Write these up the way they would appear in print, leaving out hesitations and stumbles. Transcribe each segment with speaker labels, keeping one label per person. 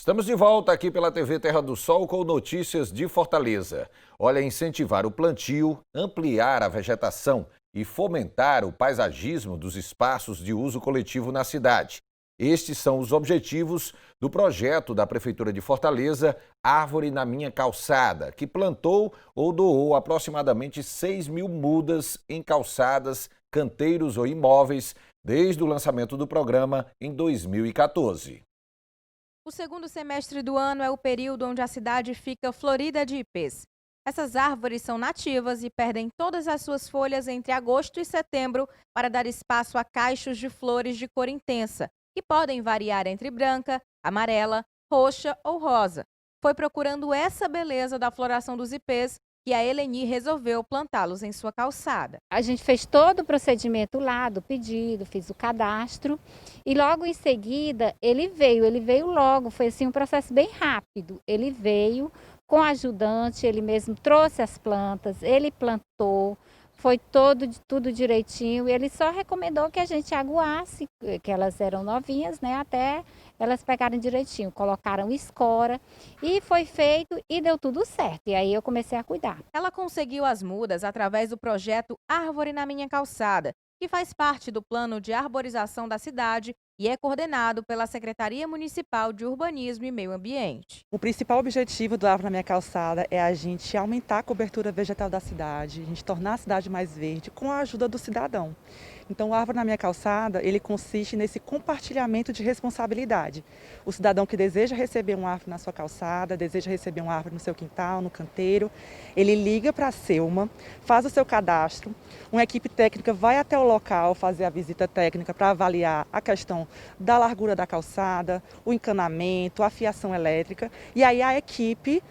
Speaker 1: Estamos de volta aqui pela TV Terra do Sol com notícias de Fortaleza. Olha, incentivar o plantio, ampliar a vegetação e fomentar o paisagismo dos espaços de uso coletivo na cidade. Estes são os objetivos do projeto da Prefeitura de Fortaleza, Árvore na Minha Calçada, que plantou ou doou aproximadamente 6.000 mudas em calçadas, canteiros ou imóveis desde o lançamento do programa em 2014.
Speaker 2: O segundo semestre do ano é o período onde a cidade fica florida de ipês. Essas árvores são nativas e perdem todas as suas folhas entre agosto e setembro para dar espaço a cachos de flores de cor intensa, que podem variar entre branca, amarela, roxa ou rosa. Foi procurando essa beleza da floração dos ipês que a Eleni resolveu plantá-los em sua calçada.
Speaker 3: A gente fez todo o procedimento lá do pedido, fiz o cadastro e logo em seguida ele veio logo, foi assim um processo bem rápido. Ele veio com ajudante, ele mesmo trouxe as plantas, ele plantou, foi tudo direitinho e ele só recomendou que a gente aguasse, que elas eram novinhas, né, até elas pegaram direitinho, colocaram escora e foi feito e deu tudo certo. E aí eu comecei a cuidar.
Speaker 2: Ela conseguiu as mudas através do projeto Árvore na Minha Calçada, que faz parte do plano de arborização da cidade e é coordenado pela Secretaria Municipal de Urbanismo e Meio Ambiente.
Speaker 4: O principal objetivo do Árvore na Minha Calçada é a gente aumentar a cobertura vegetal da cidade, a gente tornar a cidade mais verde com a ajuda do cidadão. Então, o Árvore na Minha Calçada, ele consiste nesse compartilhamento de responsabilidade. O cidadão que deseja receber uma árvore na sua calçada, deseja receber uma árvore no seu quintal, no canteiro, ele liga para a Selma, faz o seu cadastro, uma equipe técnica vai até o local fazer a visita técnica para avaliar a questão da largura da calçada, o encanamento, a fiação elétrica, e aí a equipe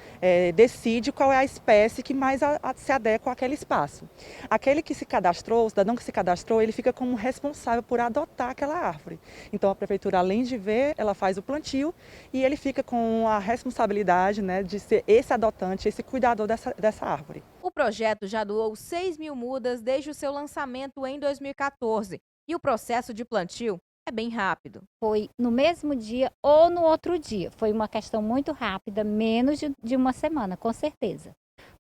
Speaker 4: decide qual é a espécie que mais se adequa àquele espaço. Aquele que se cadastrou, o cidadão que se cadastrou, ele fica como responsável por adotar aquela árvore. Então a prefeitura, além de ver, ela faz o plantio e ele fica com a responsabilidade, né, de ser esse adotante, esse cuidador dessa árvore.
Speaker 2: O projeto já doou 6.000 mudas desde o seu lançamento em 2014 e o processo de plantio é bem rápido.
Speaker 3: Foi no mesmo dia ou no outro dia. Foi uma questão muito rápida, menos de uma semana, com certeza.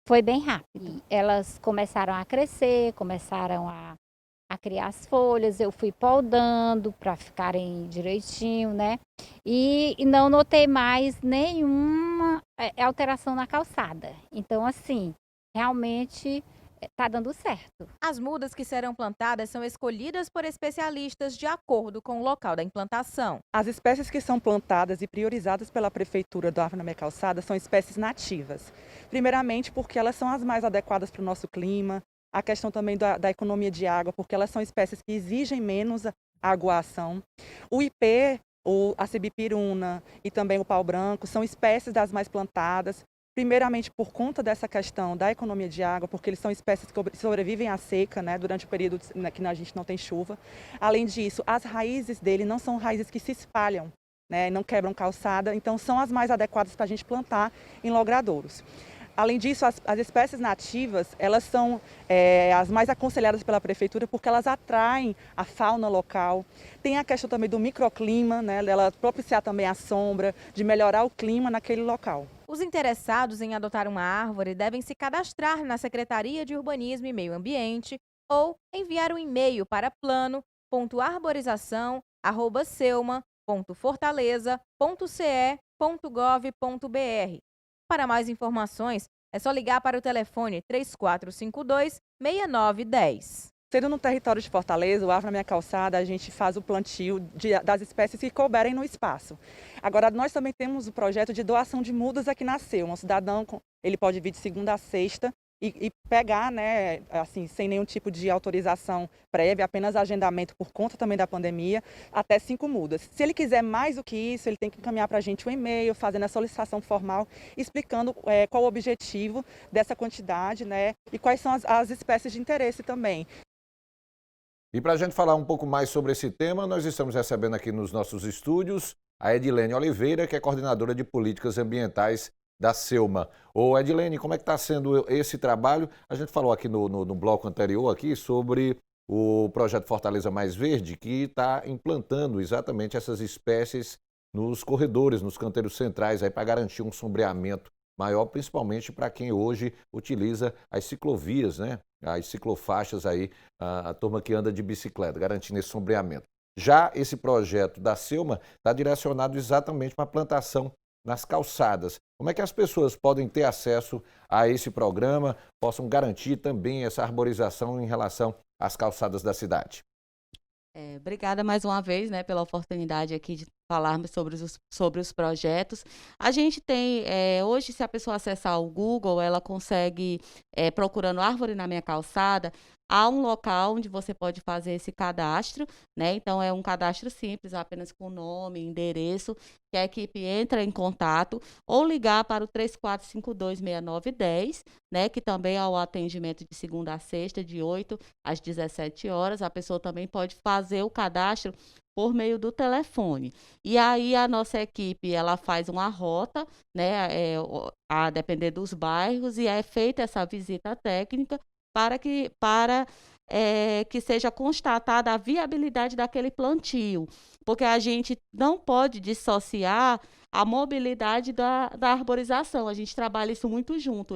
Speaker 3: Foi bem rápido. E elas começaram a crescer, começaram a criar as folhas, eu fui podando para ficarem direitinho, né? E não notei mais nenhuma alteração na calçada. Então, assim, realmente está dando certo.
Speaker 2: As mudas que serão plantadas são escolhidas por especialistas de acordo com o local da implantação.
Speaker 4: As espécies que são plantadas e priorizadas pela Prefeitura do Árvore na Minha Calçada são espécies nativas. Primeiramente porque elas são as mais adequadas para o nosso clima, a questão também da economia de água, porque elas são espécies que exigem menos aguação. O ipê, a sibipiruna e também o pau-branco são espécies das mais plantadas, primeiramente por conta dessa questão da economia de água, porque eles são espécies que sobrevivem à seca, né, durante o período que a gente não tem chuva. Além disso, as raízes dele não são raízes que se espalham, né, não quebram calçada, então são as mais adequadas para a gente plantar em logradouros. Além disso, as espécies nativas, elas são as mais aconselhadas pela prefeitura porque elas atraem a fauna local. Tem a questão também do microclima, né, dela propiciar também a sombra, de melhorar o clima naquele local.
Speaker 2: Os interessados em adotar uma árvore devem se cadastrar na Secretaria de Urbanismo e Meio Ambiente ou enviar um e-mail para plano.arborização@selma.fortaleza.ce.gov.br. Para mais informações, é só ligar para o telefone 3452-6910.
Speaker 4: Sendo no território de Fortaleza, o Árvore na Minha Calçada, a gente faz o plantio das espécies que couberem no espaço. Agora, nós também temos o projeto de doação de mudas aqui na Selma. Um cidadão, ele pode vir de segunda a sexta e pegar, né, assim, sem nenhum tipo de autorização prévia, apenas agendamento por conta também da pandemia, até 5 mudas. Se ele quiser mais do que isso, ele tem que encaminhar para a gente um e-mail, fazendo a solicitação formal, explicando qual o objetivo dessa quantidade, né, e quais são as espécies de interesse também.
Speaker 1: E para a gente falar um pouco mais sobre esse tema, nós estamos recebendo aqui nos nossos estúdios a Edilene Oliveira, que é coordenadora de políticas ambientais da Selma. Ô Edilene, como é que está sendo esse trabalho? A gente falou aqui no bloco anterior aqui sobre o projeto Fortaleza Mais Verde, que está implantando exatamente essas espécies nos corredores, nos canteiros centrais, para garantir um sombreamento maior, principalmente para quem hoje utiliza as ciclovias, né? As ciclofaixas aí, a turma que anda de bicicleta, garantindo esse sombreamento. Já esse projeto da Selma está direcionado exatamente para a plantação nas calçadas. Como é que as pessoas podem ter acesso a esse programa, possam garantir também essa arborização em relação às calçadas da cidade?
Speaker 5: Obrigada mais uma vez, né, pela oportunidade aqui de falarmos sobre os projetos. A gente tem, hoje, se a pessoa acessar o Google, ela consegue, procurando árvore na minha calçada, há um local onde você pode fazer esse cadastro, né? Então, é um cadastro simples, apenas com nome, endereço, que a equipe entra em contato, ou ligar para o 34526910, né? Que também é o atendimento de segunda a sexta, de 8 às 17 horas. A pessoa também pode fazer o cadastro por meio do telefone. E aí a nossa equipe, ela faz uma rota, né, a depender dos bairros, e é feita essa visita técnica para que seja constatada a viabilidade daquele plantio, porque a gente não pode dissociar a mobilidade da arborização. A gente trabalha isso muito junto.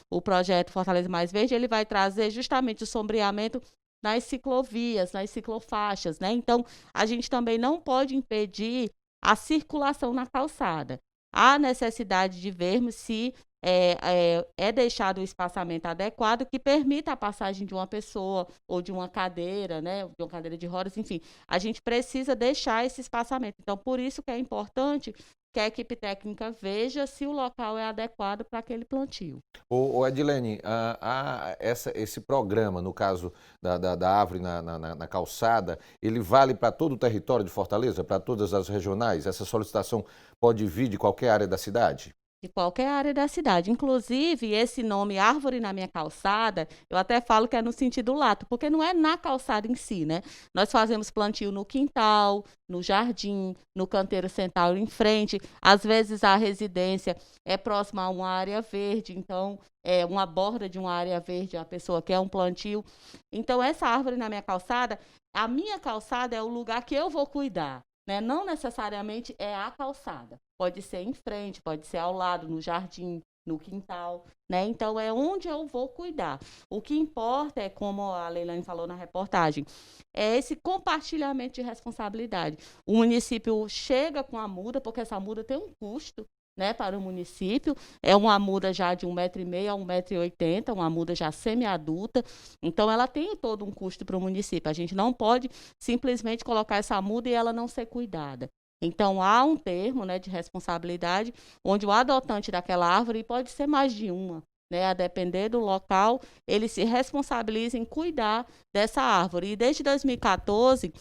Speaker 5: O projeto Fortaleza Mais Verde, ele vai trazer justamente o sombreamento nas ciclovias, nas ciclofaixas, né? Então, a gente também não pode impedir a circulação na calçada. Há necessidade de vermos se é deixado o espaçamento adequado que permita a passagem de uma pessoa ou de uma cadeira, né? De uma cadeira de rodas, enfim. A gente precisa deixar esse espaçamento. Então, por isso que é importante que a equipe técnica veja se o local é adequado para aquele plantio.
Speaker 1: Ô Edilene, esse programa, no caso da árvore na calçada, ele vale para todo o território de Fortaleza, para todas as regionais? Essa solicitação pode vir de qualquer área da cidade?
Speaker 5: De qualquer área da cidade. Inclusive, esse nome Árvore na Minha Calçada, eu até falo que é no sentido lato, porque não é na calçada em si, né? Nós fazemos plantio no quintal, no jardim, no canteiro central em frente. Às vezes a residência é próxima a uma área verde, então é uma borda de uma área verde, a pessoa quer um plantio. Então, essa árvore na minha calçada, a minha calçada é o lugar que eu vou cuidar, né? Não necessariamente é a calçada. Pode ser em frente, pode ser ao lado, no jardim, no quintal, né? Então, é onde eu vou cuidar. O que importa é, como a Leilane falou na reportagem, é esse compartilhamento de responsabilidade. O município chega com a muda, porque essa muda tem um custo, né, para o município. É uma muda já de 1,5 m a 1,80 m, uma muda já semi-adulta. Então, ela tem todo um custo para o município. A gente não pode simplesmente colocar essa muda e ela não ser cuidada. Então, há um termo, né, de responsabilidade, onde o adotante daquela árvore, pode ser mais de uma, né, a depender do local, ele se responsabiliza em cuidar dessa árvore. E desde 2014,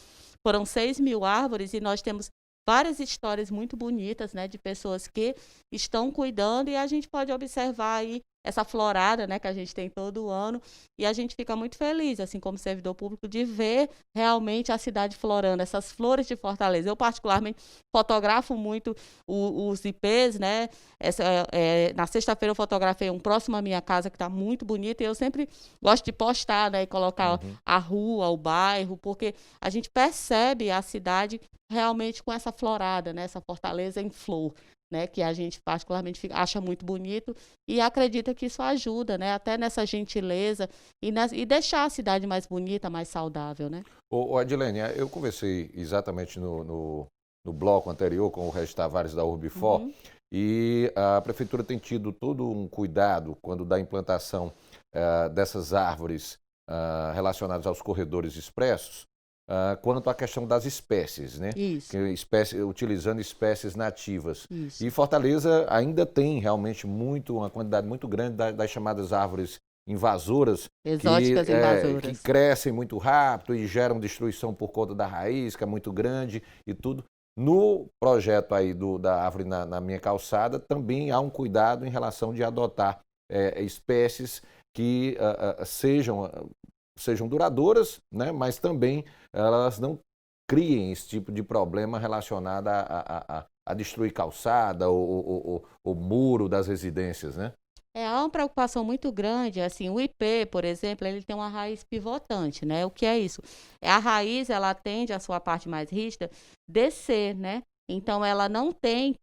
Speaker 5: foram 6.000 árvores e nós temos várias histórias muito bonitas, né, de pessoas que estão cuidando, e a gente pode observar aí essa florada, né, que a gente tem todo ano, e a gente fica muito feliz, assim, como servidor público, de ver realmente a cidade florando, essas flores de Fortaleza. Eu, particularmente, fotografo muito os ipês, né? Na sexta-feira eu fotografei um próximo à minha casa que está muito bonito, e eu sempre gosto de postar, né, e colocar a rua, o bairro, porque a gente percebe a cidade realmente com essa florada, né, essa Fortaleza em flor, né, que a gente particularmente acha muito bonito e acredita que isso ajuda, né, até nessa gentileza e deixar a cidade mais bonita, mais saudável, né?
Speaker 1: Ô Edilene, eu conversei exatamente no bloco anterior com o Regis Tavares da Urbifor, e a prefeitura tem tido todo um cuidado quando da implantação dessas árvores relacionadas aos corredores expressos, quanto à questão das espécies, né?
Speaker 5: Isso.
Speaker 1: Utilizando espécies nativas.
Speaker 5: Isso.
Speaker 1: E Fortaleza ainda tem realmente uma quantidade muito grande das chamadas árvores invasoras,
Speaker 5: Exóticas invasoras,
Speaker 1: que crescem muito rápido e geram destruição por conta da raiz, que é muito grande e tudo. No projeto aí da árvore na minha calçada, também há um cuidado em relação de adotar espécies que sejam duradouras, né, mas também elas não criem esse tipo de problema relacionado a destruir calçada ou muro das residências, né?
Speaker 5: Há uma preocupação muito grande, assim, o ipê, por exemplo, ele tem uma raiz pivotante, né? O que é isso? A raiz, ela tende, a sua parte mais rígida, descer, né? então ela não tem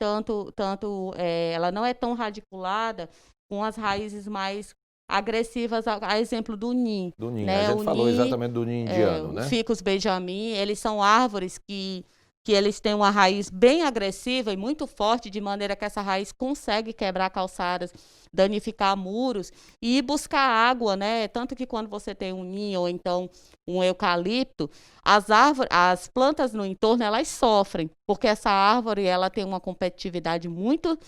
Speaker 5: ela não é tão radiculada com as raízes mais agressivas, a exemplo do ninho,
Speaker 1: Do ninho.
Speaker 5: né?
Speaker 1: A gente
Speaker 5: O
Speaker 1: falou
Speaker 5: ninho,
Speaker 1: exatamente do ninho indiano,
Speaker 5: o
Speaker 1: né?
Speaker 5: Ficus benjamin, eles são árvores que eles têm uma raiz bem agressiva e muito forte, de maneira que essa raiz consegue quebrar calçadas, danificar muros e ir buscar água, né? Tanto que quando você tem um ninho ou então um eucalipto, as plantas no entorno, elas sofrem, porque essa árvore, ela tem uma competitividade muito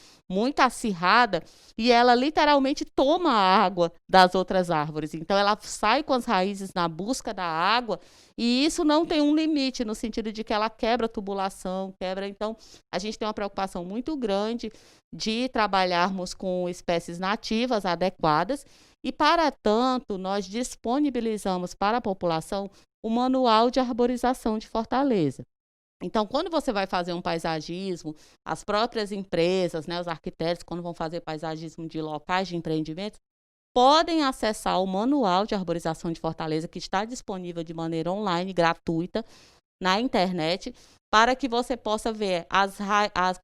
Speaker 5: acirrada e ela literalmente toma a água das outras árvores. Então ela sai com as raízes na busca da água e isso não tem um limite, no sentido de que ela quebra a tubulação, quebra. Então, a gente tem uma preocupação muito grande de trabalharmos com espécies nativas adequadas e, para tanto, nós disponibilizamos para a população o Manual de Arborização de Fortaleza. Então, quando você vai fazer um paisagismo, as próprias empresas, né, os arquitetos, quando vão fazer paisagismo de locais de empreendimentos, podem acessar o Manual de Arborização de Fortaleza, que está disponível de maneira online, gratuita, na internet, para que você possa ver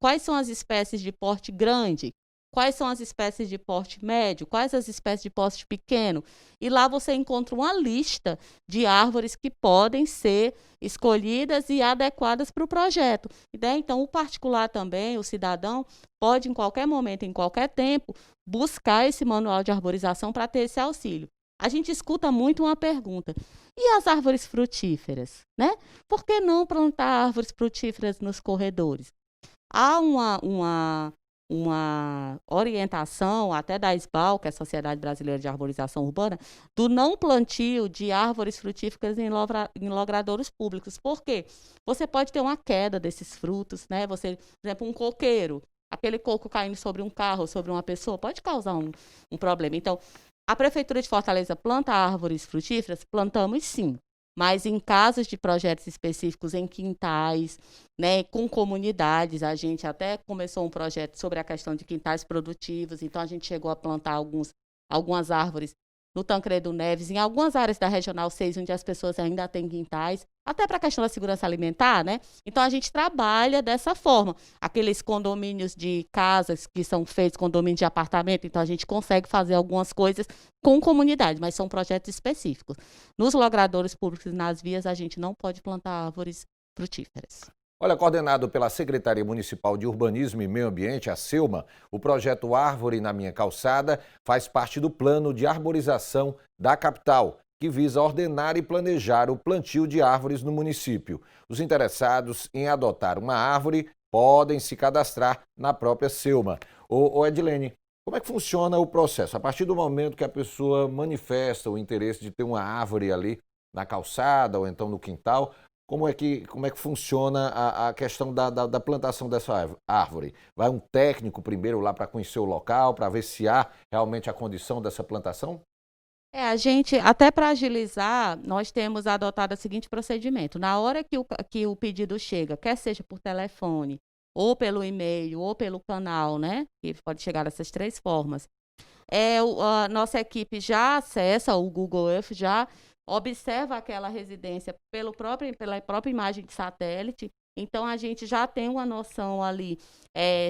Speaker 5: quais são as espécies de porte grande, quais são as espécies de porte médio, quais as espécies de porte pequeno. E lá você encontra uma lista de árvores que podem ser escolhidas e adequadas para o projeto. Né? Então, o particular também, o cidadão, pode, em qualquer momento, em qualquer tempo, buscar esse manual de arborização para ter esse auxílio. A gente escuta muito uma pergunta: e as árvores frutíferas, né? Por que não plantar árvores frutíferas nos corredores? Há uma orientação, até da SBAL, que é a Sociedade Brasileira de Arborização Urbana, do não plantio de árvores frutíferas em logradouros públicos. Por quê? Você pode ter uma queda desses frutos, né? Você, por exemplo, um coqueiro, aquele coco caindo sobre um carro, sobre uma pessoa, pode causar um problema. Então, a Prefeitura de Fortaleza planta árvores frutíferas? Plantamos sim, mas em casos de projetos específicos em quintais, né, com comunidades. A gente até começou um projeto sobre a questão de quintais produtivos, então a gente chegou a plantar algumas árvores no Tancredo Neves, em algumas áreas da Regional 6, onde as pessoas ainda têm quintais, até para a questão da segurança alimentar, né? Então, a gente trabalha dessa forma. Aqueles condomínios de casas que são feitos, condomínios de apartamento, então a gente consegue fazer algumas coisas com comunidade, mas são projetos específicos. Nos logradouros públicos e nas vias, a gente não pode plantar árvores frutíferas.
Speaker 1: Olha, coordenado pela Secretaria Municipal de Urbanismo e Meio Ambiente, a SEUMA, o projeto Árvore na Minha Calçada faz parte do plano de arborização da capital, que visa ordenar e planejar o plantio de árvores no município. Os interessados em adotar uma árvore podem se cadastrar na própria SEUMA. Ô Edilene, como é que funciona o processo? A partir do momento que a pessoa manifesta o interesse de ter uma árvore ali na calçada ou então no quintal, como é que funciona a questão da plantação dessa árvore? Vai um técnico primeiro lá para conhecer o local, para ver se há realmente a condição dessa plantação?
Speaker 5: A gente, até para agilizar, nós temos adotado o seguinte procedimento. Na hora que o pedido chega, quer seja por telefone, ou pelo e-mail, ou pelo canal, né? Que pode chegar dessas três formas. A nossa equipe já acessa o Google Earth, já observa aquela residência pela própria imagem de satélite. Então, a gente já tem uma noção ali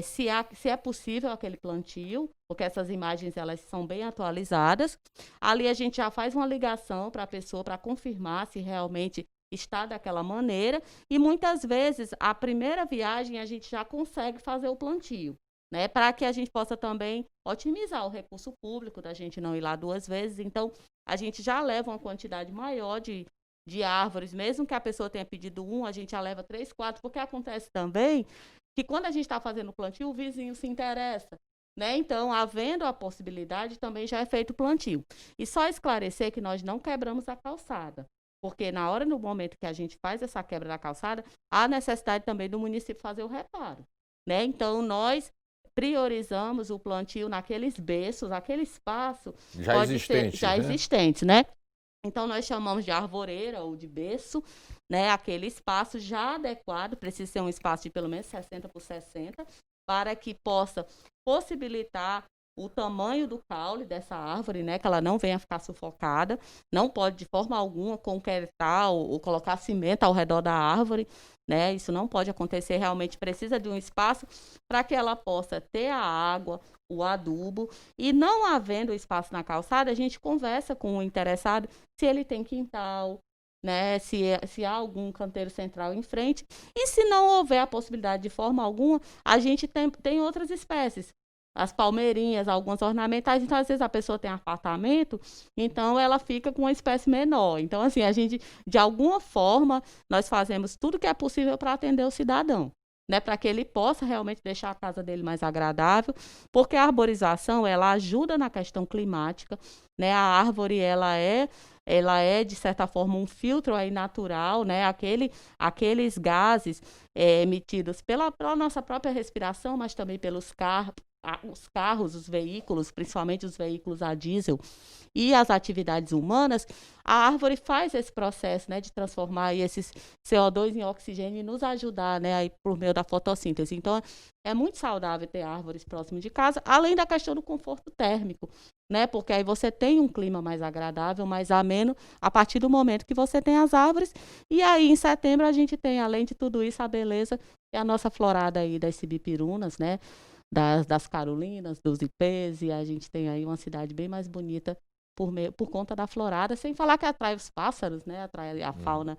Speaker 5: se é possível aquele plantio, porque essas imagens elas são bem atualizadas. Ali a gente já faz uma ligação para a pessoa para confirmar se realmente está daquela maneira. E muitas vezes, a primeira viagem, a gente já consegue fazer o plantio, né, para que a gente possa também otimizar o recurso público, da gente não ir lá duas vezes. Então, a gente já leva uma quantidade maior de árvores, mesmo que a pessoa tenha pedido a gente já leva 3, 4, porque acontece também que quando a gente está fazendo o plantio, o vizinho se interessa, né? Então, havendo a possibilidade, também já é feito o plantio. E só esclarecer que nós não quebramos a calçada, porque no momento que a gente faz essa quebra da calçada, há necessidade também do município fazer o reparo, né? Então, nós priorizamos o plantio naqueles berços, aquele espaço
Speaker 1: já existentes,
Speaker 5: né? Então, nós chamamos de arvoreira ou de berço, né? Aquele espaço já adequado, precisa ser um espaço de pelo menos 60 por 60, para que possa possibilitar o tamanho do caule dessa árvore, né, que ela não venha ficar sufocada, não pode de forma alguma concretar ou colocar cimento ao redor da árvore, né, isso não pode acontecer, realmente precisa de um espaço para que ela possa ter a água, o adubo, e não havendo espaço na calçada, a gente conversa com o interessado se ele tem quintal, né, se há algum canteiro central em frente, e se não houver a possibilidade de forma alguma, a gente tem outras espécies, as palmeirinhas, algumas ornamentais, então às vezes a pessoa tem apartamento, então ela fica com uma espécie menor. Então assim, a gente, de alguma forma, nós fazemos tudo que é possível para atender o cidadão, né, para que ele possa realmente deixar a casa dele mais agradável, porque a arborização, ela ajuda na questão climática, né, a árvore, ela é de certa forma um filtro aí natural, né, aqueles gases emitidos pela nossa própria respiração, mas também pelos carros, os veículos, principalmente os veículos a diesel e as atividades humanas, a árvore faz esse processo, né, de transformar aí esses CO2 em oxigênio e nos ajudar, né, aí por meio da fotossíntese. Então, é muito saudável ter árvores próximo de casa, além da questão do conforto térmico, né, porque aí você tem um clima mais agradável, mais ameno, a partir do momento que você tem as árvores. E aí, em setembro, a gente tem, além de tudo isso, a beleza, é a nossa florada aí das sibipirunas, né, das carolinas, dos ipês, e a gente tem aí uma cidade bem mais bonita por conta da florada, sem falar que atrai os pássaros, né, atrai a fauna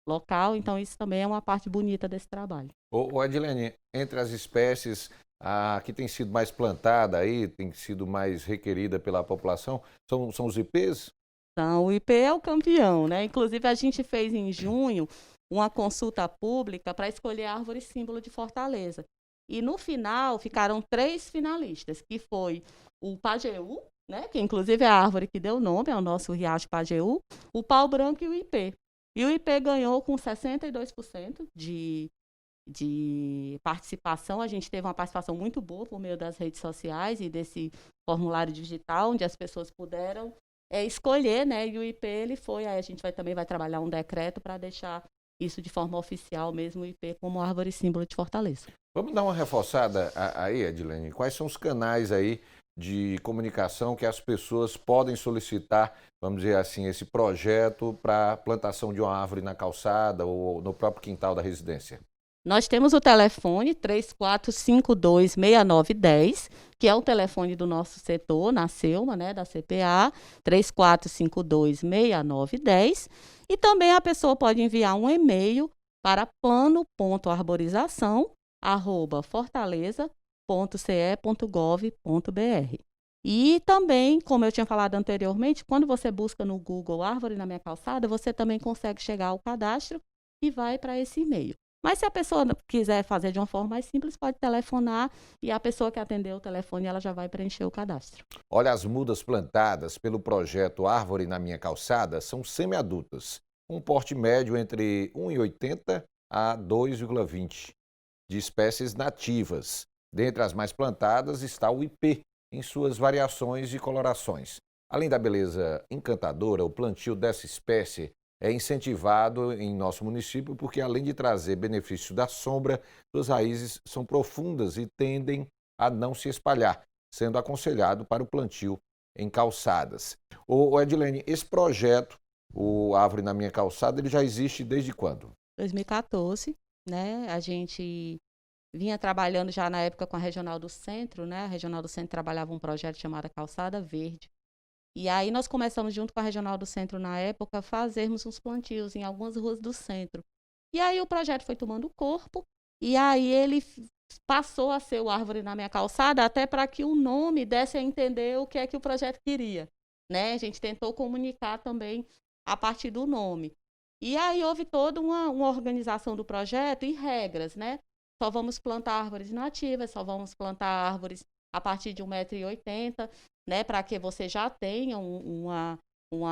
Speaker 5: local, então isso também é uma parte bonita desse trabalho.
Speaker 1: Ô Edilene, entre as espécies, a que tem sido mais plantada aí, tem sido mais requerida pela população, são os ipês?
Speaker 5: Então, o IP é o campeão, né? Inclusive, a gente fez em junho uma consulta pública para escolher a árvore símbolo de Fortaleza. E no final ficaram 3 finalistas, que foi o pajeú, né, que inclusive é a árvore que deu nome ao nosso riacho pajeú, o pau-branco e o ipê. E o ipê ganhou com 62% de participação. A gente teve uma participação muito boa por meio das redes sociais e desse formulário digital, onde as pessoas puderam escolher, né, e o ipê ele foi, aí a gente também vai trabalhar um decreto para deixar isso de forma oficial mesmo, o ipê como árvore símbolo de Fortaleza.
Speaker 1: Vamos dar uma reforçada aí, Edilene. Quais são os canais aí de comunicação que as pessoas podem solicitar, vamos dizer assim, esse projeto para plantação de uma árvore na calçada ou no próprio quintal da residência?
Speaker 5: Nós temos o telefone 3452-6910, que é o telefone do nosso setor, na Selma, né, da CPA, 3452-6910. E também a pessoa pode enviar um e-mail para plano.arborização@fortaleza.ce.gov.br. E também, como eu tinha falado anteriormente, quando você busca no Google Árvore na Minha Calçada, você também consegue chegar ao cadastro e vai para esse e-mail. Mas se a pessoa quiser fazer de uma forma mais simples, pode telefonar e a pessoa que atender o telefone, ela já vai preencher o cadastro.
Speaker 1: Olha, as mudas plantadas pelo projeto Árvore na Minha Calçada são semi-adultas, um porte médio entre 1,80 a 2,20, de espécies nativas. Dentre as mais plantadas está o ipê, em suas variações e colorações. Além da beleza encantadora, o plantio dessa espécie é incentivado em nosso município porque, além de trazer benefício da sombra, suas raízes são profundas e tendem a não se espalhar, sendo aconselhado para o plantio em calçadas. Ô Edilene, esse projeto, o Árvore na Minha Calçada, ele já existe desde quando?
Speaker 5: 2014, né? A gente vinha trabalhando já na época com a Regional do Centro, né? A Regional do Centro trabalhava um projeto chamado Calçada Verde. E aí nós começamos, junto com a Regional do Centro, na época, a fazermos uns plantios em algumas ruas do centro. E aí o projeto foi tomando corpo, e aí ele passou a ser o Árvore na Minha Calçada, até para que o nome desse a entender o que é que o projeto queria, né? A gente tentou comunicar também a partir do nome. E aí houve toda uma organização do projeto e regras, né? Só vamos plantar árvores nativas, só vamos plantar árvores a partir de 1,80 m, né, para que você já tenha uma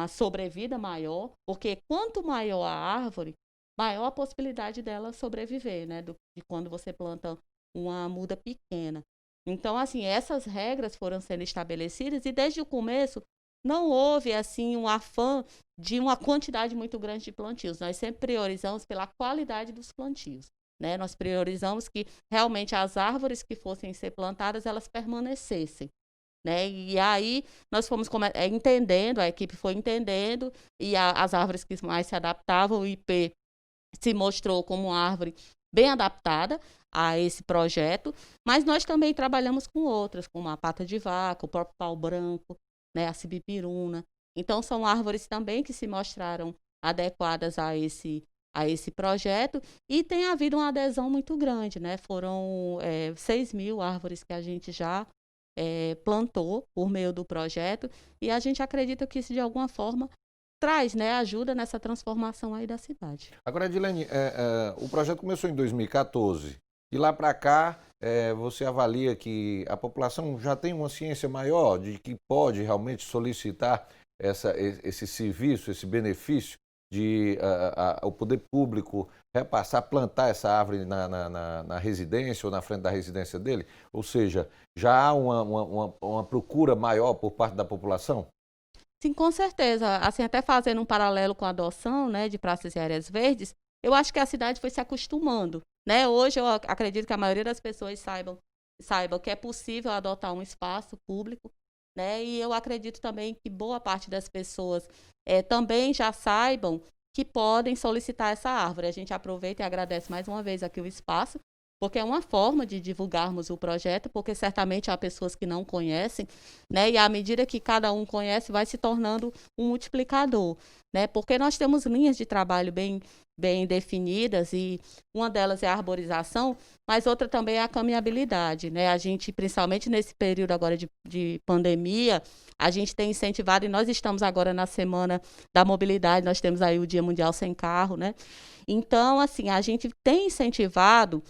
Speaker 5: sobrevida maior, porque quanto maior a árvore, maior a possibilidade dela sobreviver, né, de quando você planta uma muda pequena. Então, assim, essas regras foram sendo estabelecidas e desde o começo não houve, assim, um afã de uma quantidade muito grande de plantios. Nós sempre priorizamos pela qualidade dos plantios, né? Nós priorizamos que realmente as árvores que fossem ser plantadas, elas permanecessem. né? E aí nós fomos entendendo, a equipe foi entendendo, e as árvores que mais se adaptavam, o IP se mostrou como uma árvore bem adaptada a esse projeto, mas nós também trabalhamos com outras, como a pata de vaca, o próprio pau branco, né, a sibipiruna. Então, são árvores também que se mostraram adequadas a esse projeto, e tem havido uma adesão muito grande, né? Foram 6.000 árvores que a gente já plantou por meio do projeto, e a gente acredita que isso, de alguma forma, traz, né, ajuda nessa transformação aí da cidade.
Speaker 1: Agora, Edilene, o projeto começou em 2014. De lá para cá, você avalia que a população já tem uma ciência maior de que pode realmente solicitar esse serviço, esse benefício de o poder público repassar, plantar essa árvore na residência ou na frente da residência dele? Ou seja, já há uma procura maior por parte da população?
Speaker 5: Sim, com certeza. Assim, até fazendo um paralelo com a adoção, né, de praças e áreas verdes, eu acho que a cidade foi se acostumando, né? Hoje eu acredito que a maioria das pessoas saibam que é possível adotar um espaço público, né? E eu acredito também que boa parte das pessoas também já saibam que podem solicitar essa árvore. A gente aproveita e agradece mais uma vez aqui o espaço, porque é uma forma de divulgarmos o projeto, porque certamente há pessoas que não conhecem, né? E à medida que cada um conhece, vai se tornando um multiplicador, né? Porque nós temos linhas de trabalho bem definidas, e uma delas é a arborização, mas outra também é a caminhabilidade, né? A gente, principalmente nesse período agora de pandemia, a gente tem incentivado, e nós estamos agora na Semana da Mobilidade, nós temos aí o Dia Mundial Sem Carro, né? Então, assim, a gente tem incentivado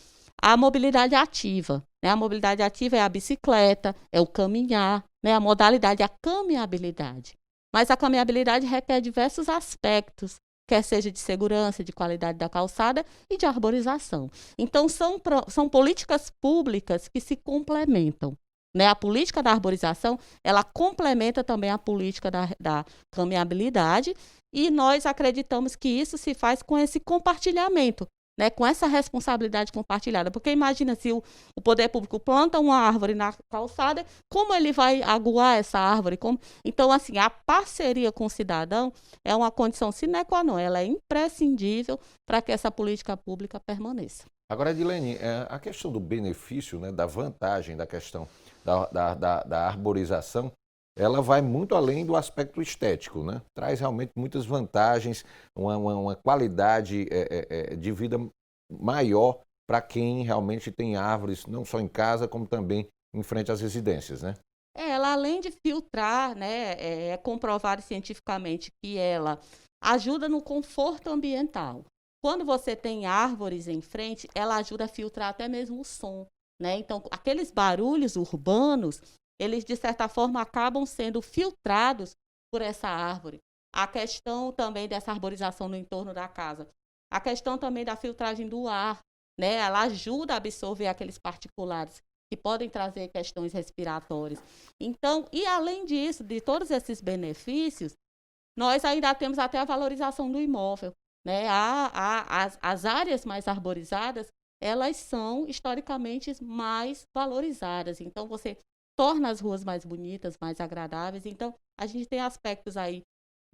Speaker 5: a mobilidade ativa, né? A mobilidade ativa é a bicicleta, é o caminhar, né? A modalidade é a caminhabilidade. Mas a caminhabilidade requer diversos aspectos, quer seja de segurança, de qualidade da calçada e de arborização. Então, são políticas públicas que se complementam, né? A política da arborização, ela complementa também a política da caminhabilidade, e nós acreditamos que isso se faz com esse compartilhamento, né, com essa responsabilidade compartilhada. Porque imagina se o poder público planta uma árvore na calçada, como ele vai aguar essa árvore? Então, assim, a parceria com o cidadão é uma condição sine qua non, ela é imprescindível para que essa política pública permaneça.
Speaker 1: Agora, Edilene, a questão do benefício, né, da vantagem da questão da arborização, ela vai muito além do aspecto estético, né? Traz realmente muitas vantagens, uma qualidade de vida maior para quem realmente tem árvores, não só em casa, como também em frente às residências, né?
Speaker 5: Ela, além de filtrar, né, é comprovado cientificamente que ela ajuda no conforto ambiental. Quando você tem árvores em frente, ela ajuda a filtrar até mesmo o som, né? Então, aqueles barulhos urbanos, eles, de certa forma, acabam sendo filtrados por essa árvore. A questão também dessa arborização no entorno da casa. A questão também da filtragem do ar, né? Ela ajuda a absorver aqueles particulares que podem trazer questões respiratórias. Então, e além disso, de todos esses benefícios, nós ainda temos até a valorização do imóvel, né? As áreas mais arborizadas, elas são historicamente mais valorizadas. Então, você torna as ruas mais bonitas, mais agradáveis. Então, a gente tem aspectos aí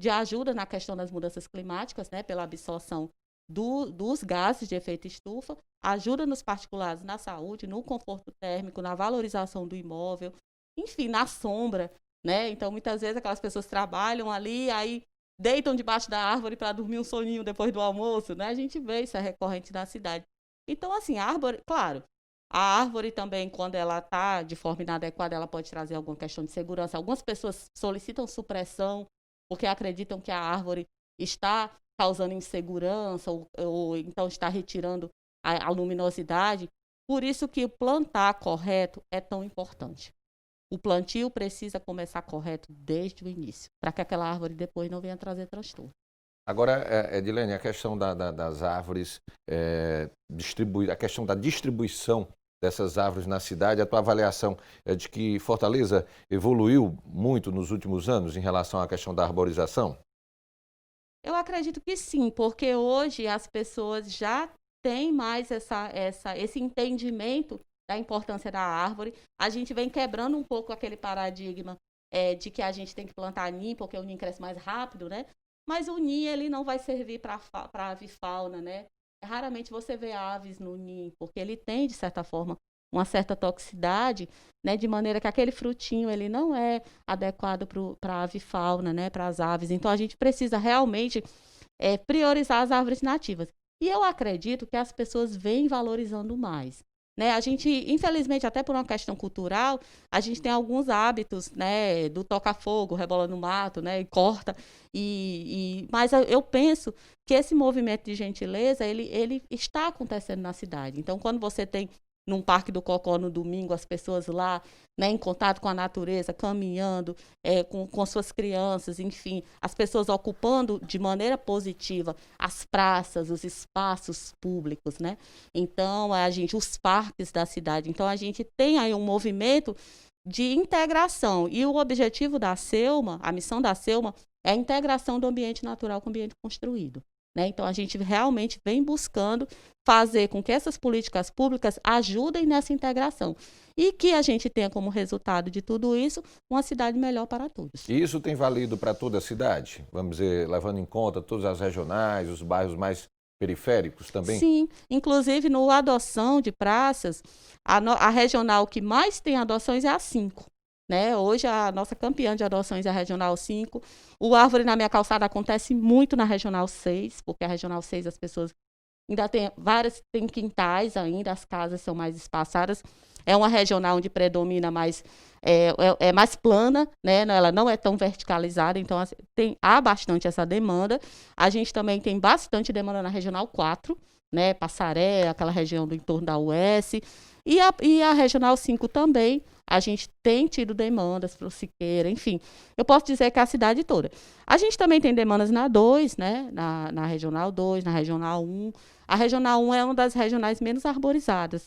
Speaker 5: de ajuda na questão das mudanças climáticas, né, pela absorção dos gases de efeito estufa, ajuda nos particulares na saúde, no conforto térmico, na valorização do imóvel, enfim, na sombra, né? Então, muitas vezes aquelas pessoas trabalham ali, aí deitam debaixo da árvore para dormir um soninho depois do almoço, né? A gente vê isso, é recorrente na cidade. Então, assim, a árvore, claro, a árvore também, quando ela está de forma inadequada, ela pode trazer alguma questão de segurança. Algumas pessoas solicitam supressão porque acreditam que a árvore está causando insegurança ou então está retirando a luminosidade. Por isso que o plantar correto é tão importante. O plantio precisa começar correto desde o início, para que aquela árvore depois não venha trazer transtorno.
Speaker 1: Agora, Edilene, a questão das árvores, a questão da distribuição dessas árvores na cidade, a tua avaliação é de que Fortaleza evoluiu muito nos últimos anos em relação à questão da arborização?
Speaker 5: Eu acredito que sim, porque hoje as pessoas já têm mais esse entendimento da importância da árvore. A gente vem quebrando um pouco aquele paradigma de que a gente tem que plantar ninho, porque o ninho cresce mais rápido, né? Mas o ninho, ele não vai servir para avifauna, né? Raramente você vê aves no ninho, porque ele tem, de certa forma, uma certa toxicidade, né? De maneira que aquele frutinho, ele não é adequado para a avifauna, né? Para as aves. Então, a gente precisa realmente priorizar as árvores nativas. E eu acredito que as pessoas vêm valorizando mais. Né? A gente, infelizmente, até por uma questão cultural, a gente tem alguns hábitos, né, do toca-fogo, rebola no mato, né, e corta. Mas eu penso que esse movimento de gentileza, ele está acontecendo na cidade. Então, quando você tem num Parque do Cocó no domingo, as pessoas lá, né, em contato com a natureza, caminhando, com suas crianças, enfim, as pessoas ocupando de maneira positiva as praças, os espaços públicos, né? Então, os parques da cidade. Então, a gente tem aí um movimento de integração. E o objetivo da Selma, a missão da Selma, é a integração do ambiente natural com o ambiente construído. Né? Então, a gente realmente vem buscando fazer com que essas políticas públicas ajudem nessa integração e que a gente tenha como resultado de tudo isso uma cidade melhor para todos.
Speaker 1: E isso tem valido para toda a cidade? Vamos dizer, levando em conta todas as regionais, os bairros mais periféricos também?
Speaker 5: Sim, inclusive no adoção de praças, a regional que mais tem adoções é a 5. Né? Hoje a nossa campeã de adoções é a Regional 5. O Árvore na Minha Calçada acontece muito na Regional 6, porque a Regional 6 as pessoas ainda tem tem quintais ainda, as casas são mais espaçadas. É uma regional onde predomina mais, mais plana, né? Ela não é tão verticalizada, então há bastante essa demanda. A gente também tem bastante demanda na Regional 4, né? Passaré, aquela região do entorno da US. E a Regional 5 também, a gente tem tido demandas para o Siqueira, enfim. Eu posso dizer que é a cidade toda. A gente também tem demandas na 2, né? Na Regional 2, na Regional 1. A Regional 1 é uma das regionais menos arborizadas.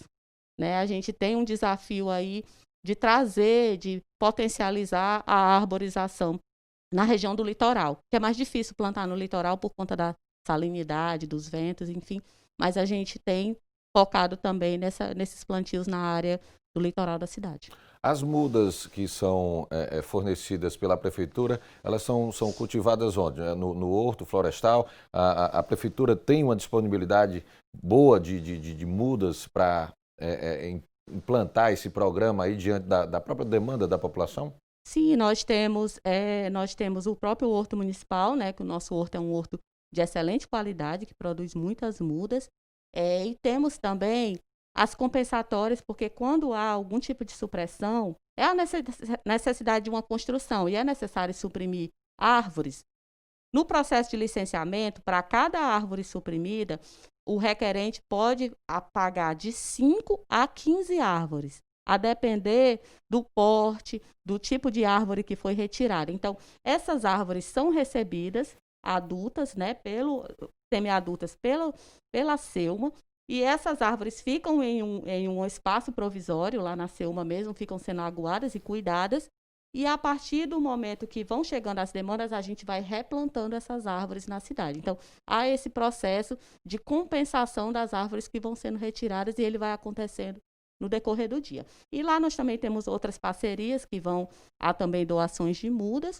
Speaker 5: Né? A gente tem um desafio aí de trazer, de potencializar a arborização na região do litoral, que é mais difícil plantar no litoral por conta da salinidade, dos ventos, enfim. Mas a gente tem focado também nesses plantios na área do litoral da cidade.
Speaker 1: As mudas que são fornecidas pela prefeitura, elas são cultivadas onde? No horto florestal? A prefeitura tem uma disponibilidade boa de mudas para implantar esse programa aí diante da própria demanda da população?
Speaker 5: Sim, nós temos o próprio horto municipal, né, que o nosso horto é um horto de excelente qualidade, que produz muitas mudas. E temos também as compensatórias, porque quando há algum tipo de supressão, é a necessidade de uma construção e é necessário suprimir árvores. No processo de licenciamento, para cada árvore suprimida, o requerente pode pagar de 5 a 15 árvores, a depender do porte, do tipo de árvore que foi retirada. Então, essas árvores são recebidas, adultas, né, semi-adultas pela Selma, e essas árvores ficam em um espaço provisório, lá na Selma mesmo, ficam sendo aguadas e cuidadas, e a partir do momento que vão chegando as demandas, a gente vai replantando essas árvores na cidade. Então, há esse processo de compensação das árvores que vão sendo retiradas e ele vai acontecendo no decorrer do dia. E lá nós também temos outras parcerias há também doações de mudas,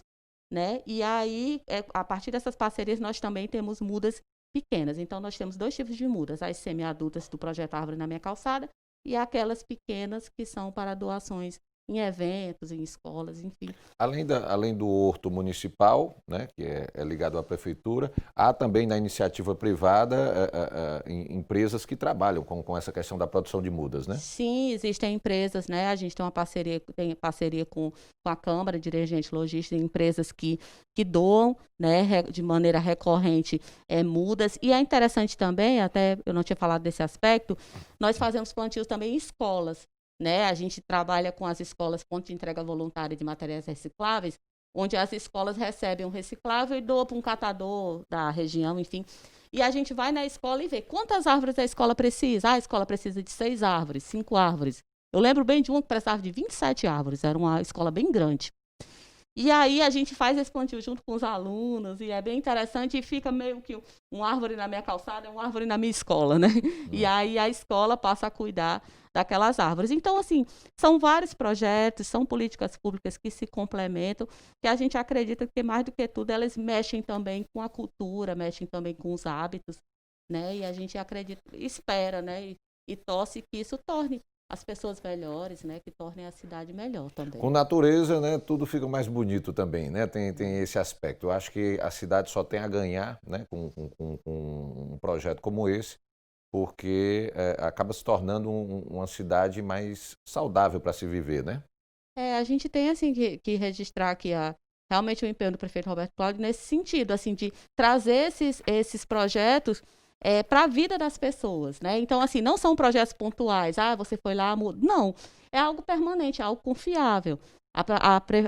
Speaker 5: né? E aí, a partir dessas parcerias, nós também temos mudas pequenas. Então, nós temos 2 tipos de mudas, as semi-adultas do Projeto Árvore na Minha Calçada e aquelas pequenas que são para doações em eventos, em escolas, enfim.
Speaker 1: Além do horto municipal, né, que é ligado à prefeitura, há também na iniciativa privada empresas que trabalham com essa questão da produção de mudas, né?
Speaker 5: Sim, existem empresas, né? A gente tem parceria com a Câmara de Dirigentes Logísticos, empresas que doam, né, de maneira recorrente mudas. E é interessante também, até eu não tinha falado desse aspecto, nós fazemos plantios também em escolas. Né? A gente trabalha com as escolas ponto de entrega voluntária de materiais recicláveis, onde as escolas recebem um reciclável e doam para um catador da região, enfim. E a gente vai na escola e vê quantas árvores a escola precisa. A escola precisa de 6 árvores, 5 árvores. Eu lembro bem de uma que precisava de 27 árvores, era uma escola bem grande. E aí a gente faz esse plantio junto com os alunos, e é bem interessante, e fica meio que uma árvore na minha calçada, uma árvore na minha escola, né? E aí a escola passa a cuidar daquelas árvores. Então, assim, são vários projetos, são políticas públicas que se complementam, que a gente acredita que, mais do que tudo, elas mexem também com a cultura, mexem também com os hábitos, né? E a gente acredita, espera, né? E torce que isso torne as pessoas melhores, né? Que tornem a cidade melhor também.
Speaker 1: Com natureza, né, tudo fica mais bonito também, né? Tem esse aspecto. Eu acho que a cidade só tem a ganhar, né, com um projeto como esse, porque acaba se tornando uma cidade mais saudável para se viver, né?
Speaker 5: A gente tem assim que registrar aqui realmente o empenho do prefeito Roberto Cláudio nesse sentido, assim, de trazer esses projetos para a vida das pessoas, né? Então, assim, não são projetos pontuais, você foi lá, muda. Não, é algo permanente, é algo confiável.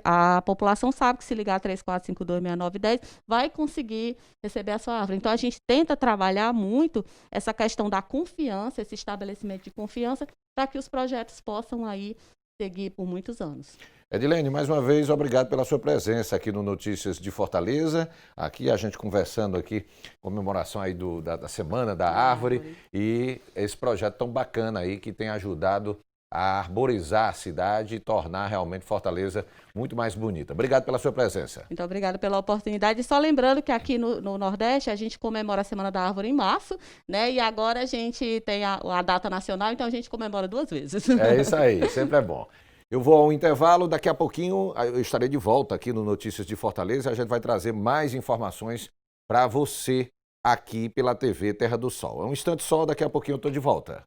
Speaker 5: A população sabe que se ligar 34526910 vai conseguir receber a sua árvore. Então, a gente tenta trabalhar muito essa questão da confiança, esse estabelecimento de confiança, para que os projetos possam aí seguir por muitos anos.
Speaker 1: Edilene, mais uma vez, obrigado pela sua presença aqui no Notícias de Fortaleza. Aqui a gente conversando aqui, comemoração aí da Semana da Árvore e esse projeto tão bacana aí que tem ajudado a arborizar a cidade e tornar realmente Fortaleza muito mais bonita. Obrigado pela sua presença.
Speaker 5: Muito obrigada pela oportunidade. E só lembrando que aqui no Nordeste a gente comemora a Semana da Árvore em março, né? E agora a gente tem a data nacional, então a gente comemora 2 vezes.
Speaker 1: É isso aí, sempre é bom. Eu vou ao intervalo, daqui a pouquinho eu estarei de volta aqui no Notícias de Fortaleza e a gente vai trazer mais informações para você aqui pela TV Terra do Sol. É um instante só, daqui a pouquinho eu estou de volta.